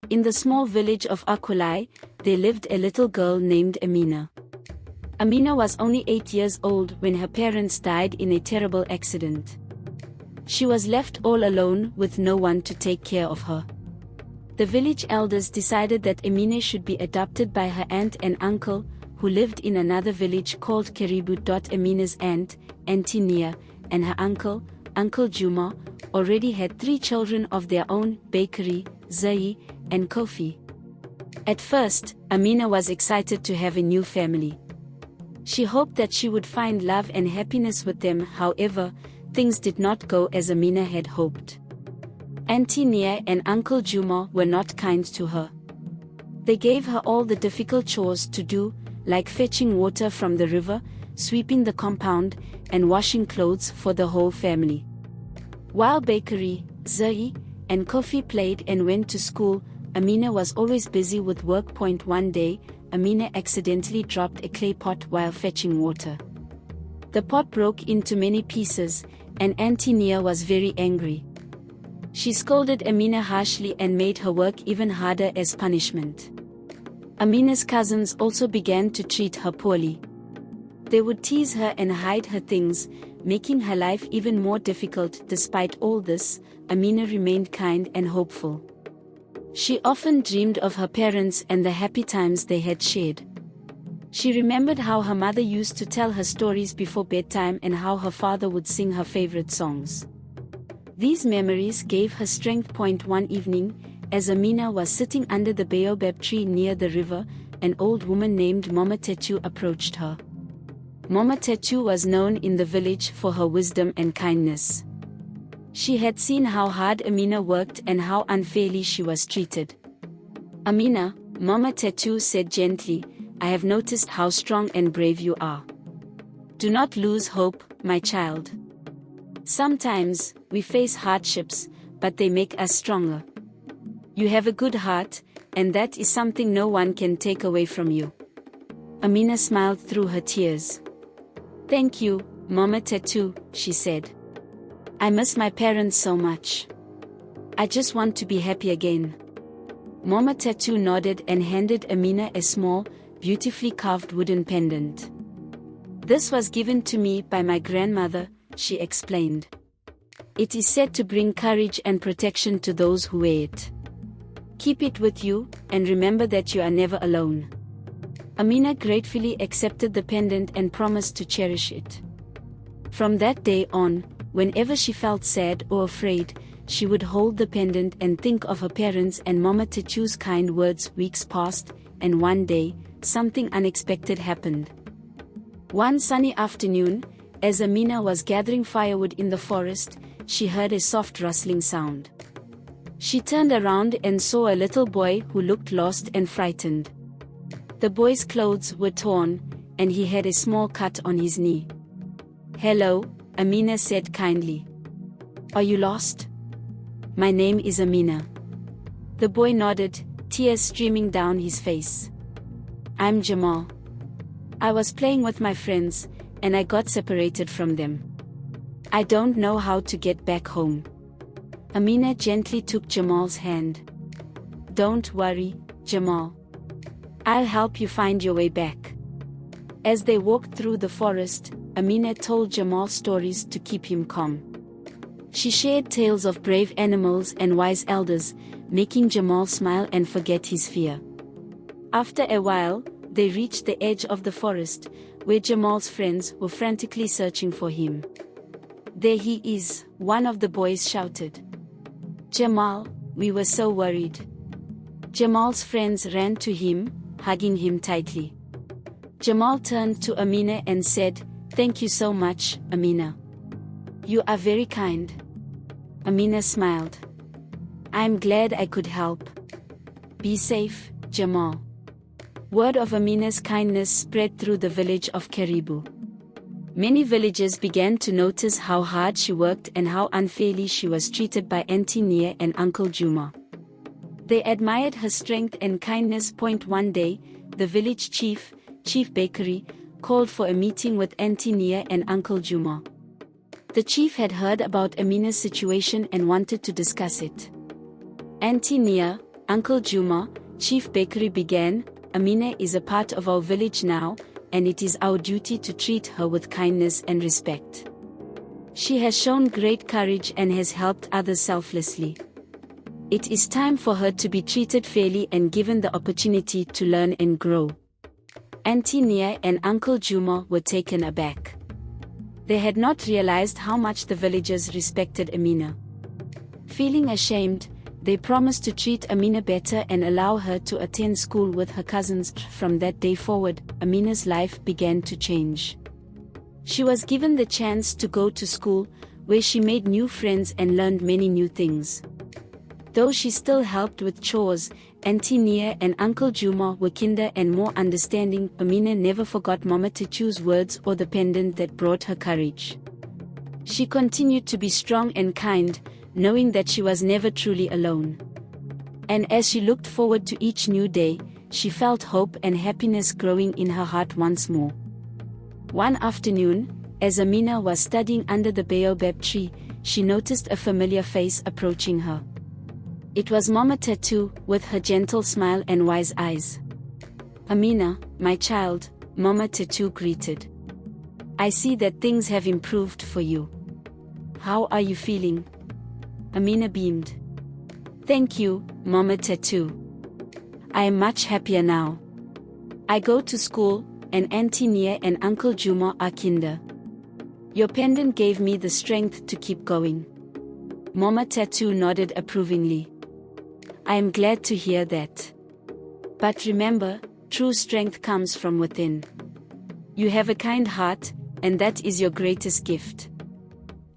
In the small village of Akulai, there lived a little girl named Amina. Amina was only 8 years old when her parents died in a terrible accident. She was left all alone with no one to take care of her. The village elders decided that Amina should be adopted by her aunt and uncle, who lived in another village called Karibu. Amina's aunt, Auntie Nia, and her uncle, Uncle Juma, already had 3 children of their own, Bakery, Zai, and Kofi. At first, Amina was excited to have a new family. She hoped that she would find love and happiness with them. However, things did not go as Amina had hoped. Auntie Nia and Uncle Juma were not kind to her. They gave her all the difficult chores to do, like fetching water from the river, sweeping the compound, and washing clothes for the whole family. While Bakery, Zai, and Kofi played and went to school, Amina was always busy with work. One day, Amina accidentally dropped a clay pot while fetching water. The pot broke into many pieces, and Auntie Nia was very angry. She scolded Amina harshly and made her work even harder as punishment. Amina's cousins also began to treat her poorly. They would tease her and hide her things, making her life even more difficult. Despite all this, Amina remained kind and hopeful. She often dreamed of her parents and the happy times they had shared. She remembered how her mother used to tell her stories before bedtime and how her father would sing her favorite songs. These memories gave her strength. One evening, as Amina was sitting under the baobab tree near the river, an old woman named Mama Tetu approached her. Mama Tetu was known in the village for her wisdom and kindness. She had seen how hard Amina worked and how unfairly she was treated. "Amina," Mama Tetu said gently, "I have noticed how strong and brave you are. Do not lose hope, my child. Sometimes, we face hardships, but they make us stronger. You have a good heart, and that is something no one can take away from you." Amina smiled through her tears. "Thank you, Mama Tetu," she said. "I miss my parents so much. I just want to be happy again." Mama Tetu nodded and handed Amina a small, beautifully carved wooden pendant. "This was given to me by my grandmother," she explained. "It is said to bring courage and protection to those who wear it. Keep it with you, and remember that you are never alone." Amina gratefully accepted the pendant and promised to cherish it. From that day on, whenever she felt sad or afraid, she would hold the pendant and think of her parents and Mama Tetu's kind words. Weeks passed, and one day, something unexpected happened. One sunny afternoon, as Amina was gathering firewood in the forest, she heard a soft rustling sound. She turned around and saw a little boy who looked lost and frightened. The boy's clothes were torn, and he had a small cut on his knee. "Hello," Amina said kindly. "Are you lost?" "My name is Amina." The boy nodded, tears streaming down his face. "I'm Jamal. I was playing with my friends, and I got separated from them. I don't know how to get back home." Amina gently took Jamal's hand. "Don't worry, Jamal. I'll help you find your way back." As they walked through the forest, Amina told Jamal stories to keep him calm. She shared tales of brave animals and wise elders, making Jamal smile and forget his fear. After a while, they reached the edge of the forest, where Jamal's friends were frantically searching for him. "There he is," one of the boys shouted. "Jamal, we were so worried." Jamal's friends ran to him, hugging him tightly. Jamal turned to Amina and said, "Thank you so much, Amina. You are very kind." Amina smiled. "I'm glad I could help. Be safe, Jamal." Word of Amina's kindness spread through the village of Karibu. Many villagers began to notice how hard she worked and how unfairly she was treated by Auntie Nia and Uncle Juma. They admired her strength and kindness. One day, the village chief, Chief Bakery, called for a meeting with Auntie Nia and Uncle Juma. The chief had heard about Amina's situation and wanted to discuss it. Auntie Nia, Uncle Juma, Chief Bakery began, Amina is a part of our village now, and it is our duty to treat her with kindness and respect. She has shown great courage and has helped others selflessly. It is time for her to be treated fairly and given the opportunity to learn and grow. Auntie Nia and Uncle Juma were taken aback. They had not realized how much the villagers respected Amina. Feeling ashamed, they promised to treat Amina better and allow her to attend school with her cousins. From that day forward, Amina's life began to change. She was given the chance to go to school, where she made new friends and learned many new things. Though she still helped with chores, Auntie Nia and Uncle Juma were kinder and more understanding. Amina never forgot Mama Tetu's words or the pendant that brought her courage. She continued to be strong and kind, knowing that she was never truly alone. And as she looked forward to each new day, she felt hope and happiness growing in her heart once more. One afternoon, as Amina was studying under the baobab tree, she noticed a familiar face approaching her. It was Mama Tetu, with her gentle smile and wise eyes. "Amina, my child," Mama Tetu greeted. "I see that things have improved for you. How are you feeling?" Amina beamed. "Thank you, Mama Tetu. I am much happier now. I go to school, and Auntie Nia and Uncle Juma are kinder. Your pendant gave me the strength to keep going." Mama Tetu nodded approvingly. "I am glad to hear that. But remember, true strength comes from within. You have a kind heart, and that is your greatest gift."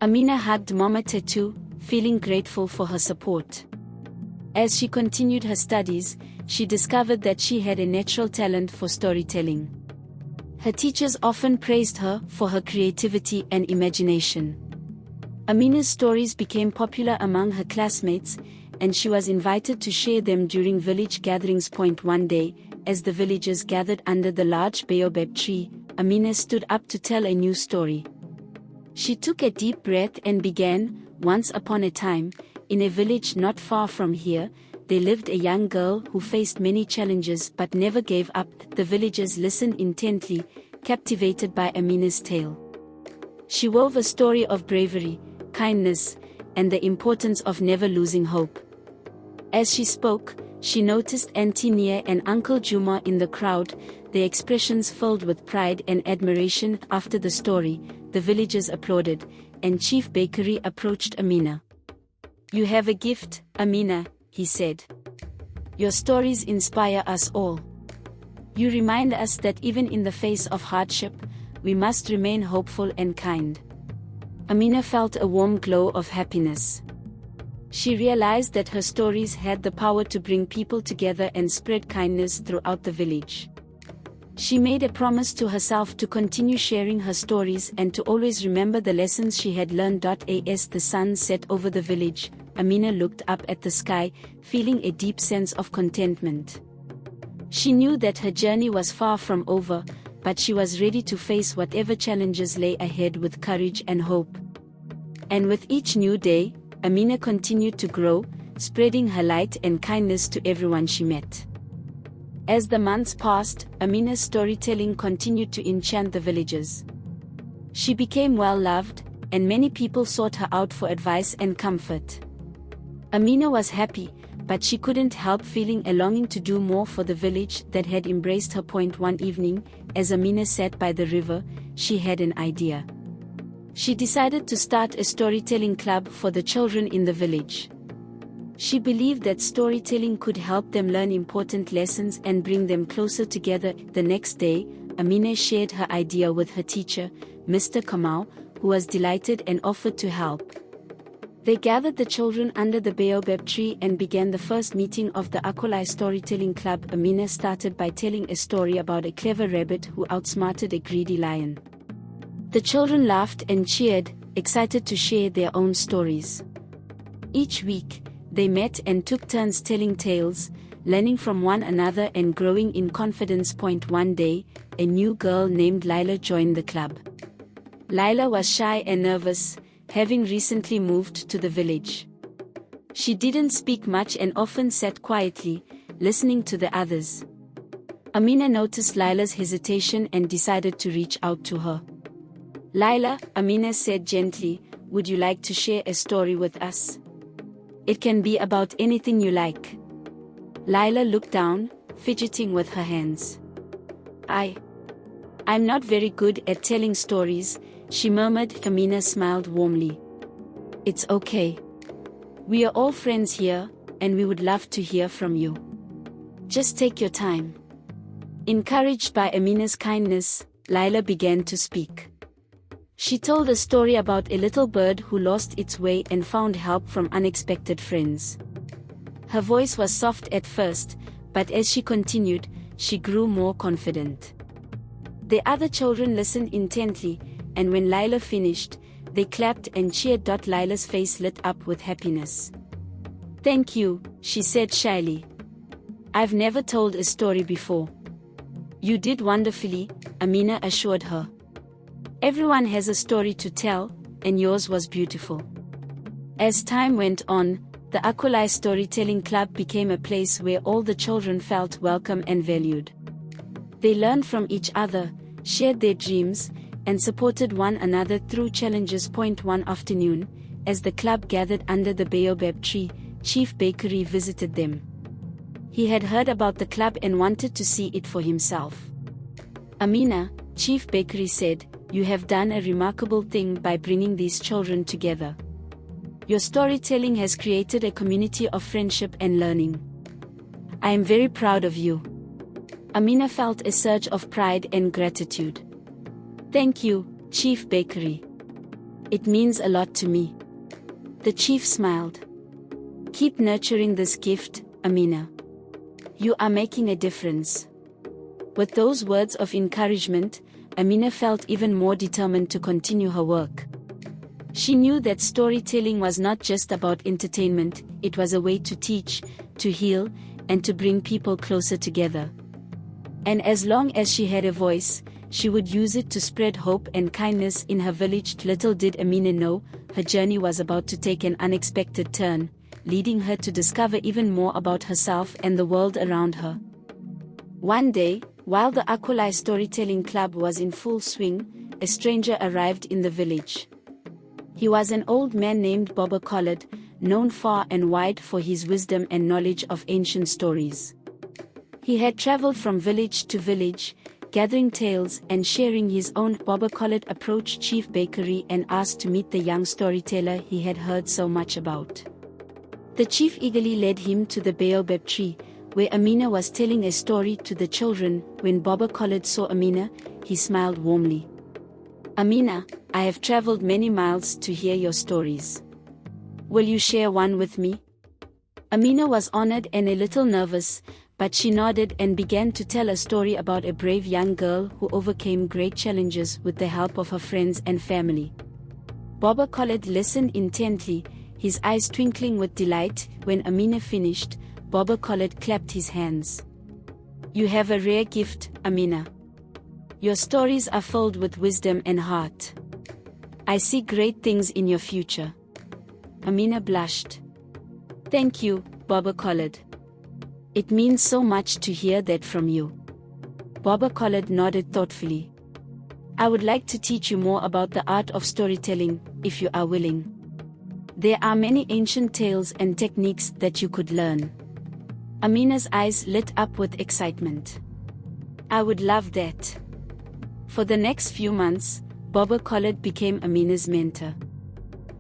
Amina hugged Mama Tetu, feeling grateful for her support. As she continued her studies, she discovered that she had a natural talent for storytelling. Her teachers often praised her for her creativity and imagination. Amina's stories became popular among her classmates, and she was invited to share them during village gatherings. One day, as the villagers gathered under the large baobab tree, Amina stood up to tell a new story. She took a deep breath and began, "Once upon a time, in a village not far from here, there lived a young girl who faced many challenges but never gave up." The villagers listened intently, captivated by Amina's tale. She wove a story of bravery, kindness, and the importance of never losing hope. As she spoke, she noticed Auntie Nia and Uncle Juma in the crowd, their expressions filled with pride and admiration. After the story, the villagers applauded, and Chief Bakery approached Amina. "You have a gift, Amina," he said. "Your stories inspire us all. You remind us that even in the face of hardship, we must remain hopeful and kind." Amina felt a warm glow of happiness. She realized that her stories had the power to bring people together and spread kindness throughout the village. She made a promise to herself to continue sharing her stories and to always remember the lessons she had learned. As the sun set over the village, Amina looked up at the sky, feeling a deep sense of contentment. She knew that her journey was far from over, but she was ready to face whatever challenges lay ahead with courage and hope. And with each new day, Amina continued to grow, spreading her light and kindness to everyone she met. As the months passed, Amina's storytelling continued to enchant the villagers. She became well loved, and many people sought her out for advice and comfort. Amina was happy, but she couldn't help feeling a longing to do more for the village that had embraced her. One evening, as Amina sat by the river, she had an idea. She decided to start a storytelling club for the children in the village. She believed that storytelling could help them learn important lessons and bring them closer together. The next day, Amina shared her idea with her teacher, Mr. Kamau, who was delighted and offered to help. They gathered the children under the baobab tree and began the first meeting of the Akolai Storytelling Club. Amina started by telling a story about a clever rabbit who outsmarted a greedy lion. The children laughed and cheered, excited to share their own stories. Each week, they met and took turns telling tales, learning from one another and growing in confidence. One day, a new girl named Lila joined the club. Lila was shy and nervous, having recently moved to the village. She didn't speak much and often sat quietly, listening to the others. Amina noticed Lila's hesitation and decided to reach out to her. "Lila," Amina said gently, "would you like to share a story with us? It can be about anything you like." Lila looked down, fidgeting with her hands. I'm not very good at telling stories," she murmured. Amina smiled warmly. "It's okay. We are all friends here, and we would love to hear from you. Just take your time." Encouraged by Amina's kindness, Lila began to speak. She told a story about a little bird who lost its way and found help from unexpected friends. Her voice was soft at first, but as she continued, she grew more confident. The other children listened intently, and when Lila finished, they clapped and cheered. Lila's face lit up with happiness. "Thank you," she said shyly. "I've never told a story before." "You did wonderfully," Amina assured her. "Everyone has a story to tell, and yours was beautiful." As time went on, the Akulai Storytelling Club became a place where all the children felt welcome and valued. They learned from each other, shared their dreams, and supported one another through challenges. One afternoon, as the club gathered under the baobab tree, Chief Bakery visited them. He had heard about the club and wanted to see it for himself. "Amina," Chief Bakery said, "you have done a remarkable thing by bringing these children together. Your storytelling has created a community of friendship and learning. I am very proud of you." Amina felt a surge of pride and gratitude. "Thank you, Chief Bakery. It means a lot to me." The chief smiled. "Keep nurturing this gift, Amina. You are making a difference." With those words of encouragement, Amina felt even more determined to continue her work. She knew that storytelling was not just about entertainment, it was a way to teach, to heal, and to bring people closer together. And as long as she had a voice, she would use it to spread hope and kindness in her village. Little did Amina know, her journey was about to take an unexpected turn, leading her to discover even more about herself and the world around her. One day, while the Akulai Storytelling Club was in full swing, a stranger arrived in the village. He was an old man named Baba Khalid, known far and wide for his wisdom and knowledge of ancient stories. He had traveled from village to village, gathering tales and sharing his own. Baba Khalid approached Chief Bakery and asked to meet the young storyteller he had heard so much about. The chief eagerly led him to the baobab tree, where Amina was telling a story to the children. When Baba Khalid saw Amina, he smiled warmly. "Amina, I have traveled many miles to hear your stories. Will you share one with me?" Amina was honored and a little nervous, but she nodded and began to tell a story about a brave young girl who overcame great challenges with the help of her friends and family. Baba Khalid listened intently, his eyes twinkling with delight. When Amina finished, Baba Khalid clapped his hands. "You have a rare gift, Amina. Your stories are filled with wisdom and heart. I see great things in your future." Amina blushed. "Thank you, Baba Khalid. It means so much to hear that from you." Baba Khalid nodded thoughtfully. "I would like to teach you more about the art of storytelling, if you are willing. There are many ancient tales and techniques that you could learn." Amina's eyes lit up with excitement. "I would love that." For the next few months, Baba Khalid became Amina's mentor.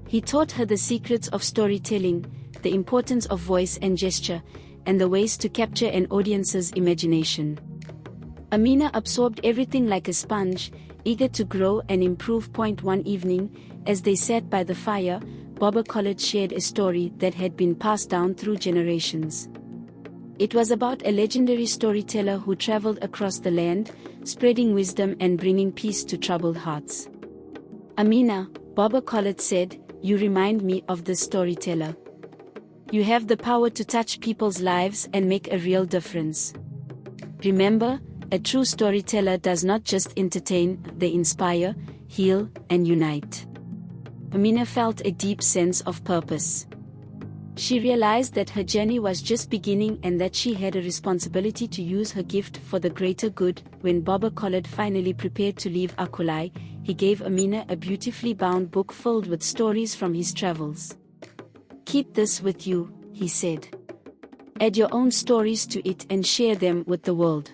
He taught her the secrets of storytelling, the importance of voice and gesture, and the ways to capture an audience's imagination. Amina absorbed everything like a sponge, eager to grow and improve. One evening, as they sat by the fire, Baba Khalid shared a story that had been passed down through generations. It was about a legendary storyteller who traveled across the land, spreading wisdom and bringing peace to troubled hearts. "Amina," Baba Khalid said, "you remind me of this storyteller. You have the power to touch people's lives and make a real difference. Remember, a true storyteller does not just entertain, they inspire, heal, and unite." Amina felt a deep sense of purpose. She realized that her journey was just beginning and that she had a responsibility to use her gift for the greater good. When Baba Khaled finally prepared to leave Akulai, he gave Amina a beautifully bound book filled with stories from his travels. "Keep this with you," he said. "Add your own stories to it and share them with the world."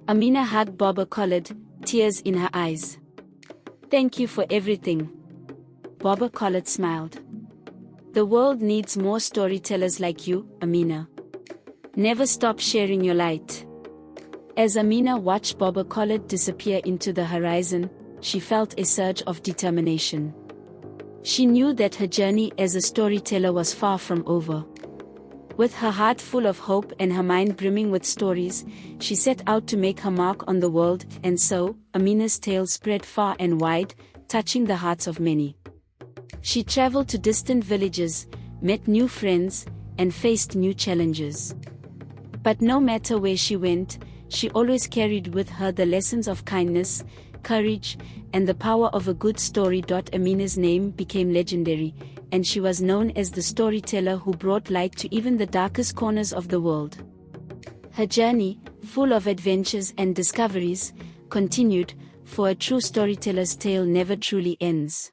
Amina hugged Baba Khaled, tears in her eyes. "Thank you for everything." Baba Khaled smiled. "The world needs more storytellers like you, Amina. Never stop sharing your light." As Amina watched Baba Khaled disappear into the horizon, she felt a surge of determination. She knew that her journey as a storyteller was far from over. With her heart full of hope and her mind brimming with stories, she set out to make her mark on the world, and so, Amina's tale spread far and wide, touching the hearts of many. She traveled to distant villages, met new friends, and faced new challenges. But no matter where she went, she always carried with her the lessons of kindness, courage, and the power of a good story. Amina's name became legendary, and she was known as the storyteller who brought light to even the darkest corners of the world. Her journey, full of adventures and discoveries, continued, for a true storyteller's tale never truly ends.